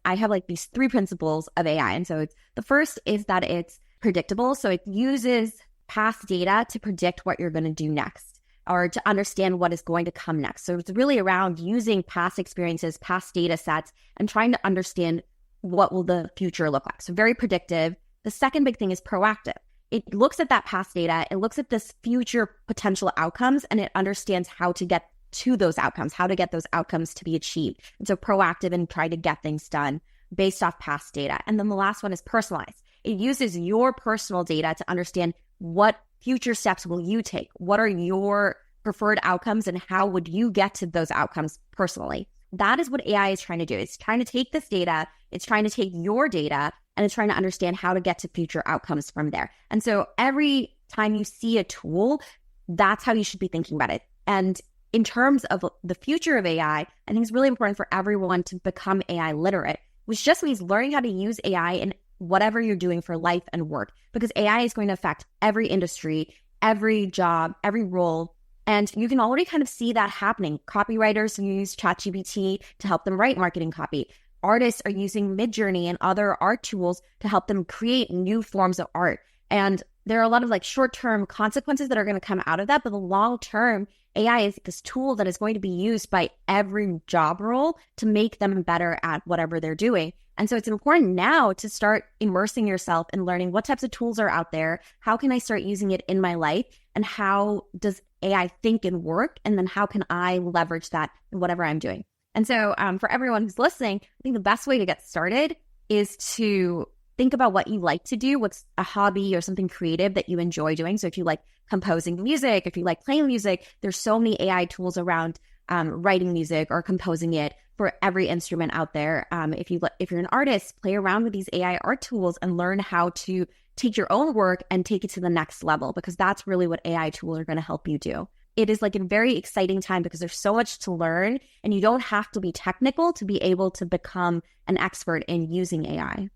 I have like these three principles of AI. And so the first is that it's predictable. So it uses past data to predict what you're going to do next or to understand what is going to come next. So it's really around using past experiences, past data sets, and trying to understand what will the future look like. So very predictive. The second big thing is proactive. It looks at that past data, it looks at this future potential outcomes, and it understands how to get to those outcomes, how to get those outcomes to be achieved. And so proactive and try to get things done based off past data. And then the last one is personalized. It uses your personal data to understand what future steps will you take? What are your preferred outcomes and how would you get to those outcomes personally? That is what AI is trying to do. It's trying to take this data, it's trying to take your data, and it's trying to understand how to get to future outcomes from there. And so every time you see a tool, that's how you should be thinking about it. And in terms of the future of AI, I think it's really important for everyone to become AI literate, which just means learning how to use AI in whatever you're doing for life and work, because AI is going to affect every industry, every job, every role. And you can already kind of see that happening. Copywriters use ChatGPT to help them write marketing copy. Artists are using Midjourney and other art tools to help them create new forms of art. And there are a lot of like short-term consequences that are going to come out of that, but the long-term AI is this tool that is going to be used by every job role to make them better at whatever they're doing. And so it's important now to start immersing yourself in learning what types of tools are out there, how can I start using it in my life, and how does AI think and work, and then how can I leverage that in whatever I'm doing. And so for everyone who's listening, I think the best way to get started is to think about what you like to do, what's a hobby or something creative that you enjoy doing. So if you like composing music, if you like playing music, there's so many AI tools around writing music or composing it for every instrument out there. If you're an artist, play around with these AI art tools and learn how to take your own work and take it to the next level, because that's really what AI tools are going to help you do. It is like a very exciting time because there's so much to learn, and you don't have to be technical to be able to become an expert in using AI.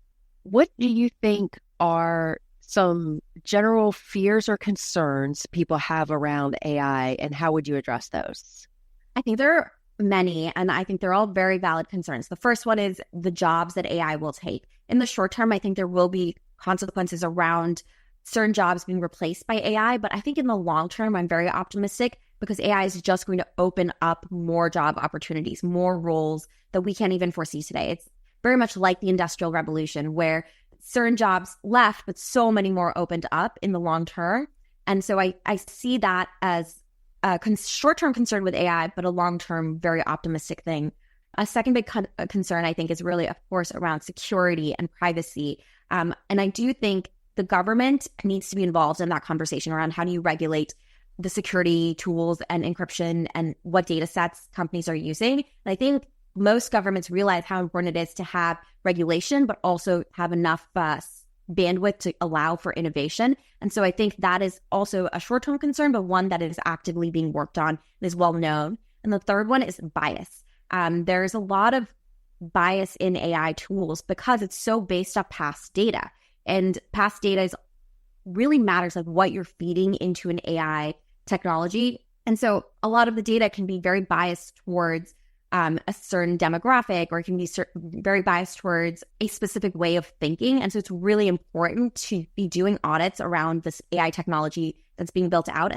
What do you think are some general fears or concerns people have around AI, and how would you address those? I think there are many, and I think they're all very valid concerns. The first one is the jobs that AI will take. In the short term, I think there will be consequences around certain jobs being replaced by AI, but I think in the long term, I'm very optimistic because AI is just going to open up more job opportunities, more roles that we can't even foresee today. It's very much like the Industrial Revolution, where certain jobs left, but so many more opened up in the long term. And so I see that as a short-term concern with AI, but a long-term, very optimistic thing. A second big concern, I think, is really, of course, around security and privacy. And I do think the government needs to be involved in that conversation around how do you regulate the security tools and encryption and what data sets companies are using. And I think most governments realize how important it is to have regulation, but also have enough bandwidth to allow for innovation. And so I think that is also a short-term concern, but one that is actively being worked on and is well known. And the third one is bias. There's a lot of bias in AI tools because it's so based off past data. And past data really matters, like what you're feeding into an AI technology. And so a lot of the data can be very biased towards a certain demographic, or it can be very biased towards a specific way of thinking. And so it's really important to be doing audits around this AI technology that's being built out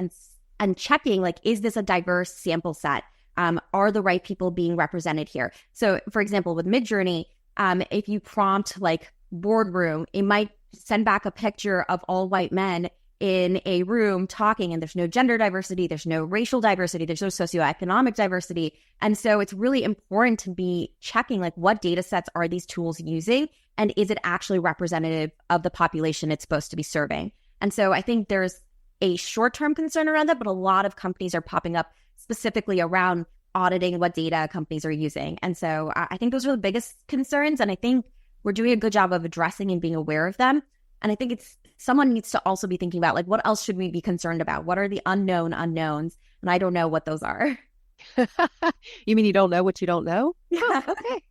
and checking, like, is this a diverse sample set? Are the right people being represented here? So for example, with Midjourney, if you prompt like boardroom, it might send back a picture of all white men in a room talking, and there's no gender diversity, there's no racial diversity, there's no socioeconomic diversity. And so it's really important to be checking, like, what data sets are these tools using, and is it actually representative of the population it's supposed to be serving? And so I think there's a short-term concern around that, but a lot of companies are popping up specifically around auditing what data companies are using. And so I think those are the biggest concerns, and I think we're doing a good job of addressing and being aware of them. And I think someone needs to also be thinking about, like, what else should we be concerned about? What are the unknown unknowns? And I don't know what those are. You mean you don't know what you don't know? Yeah. Oh, okay.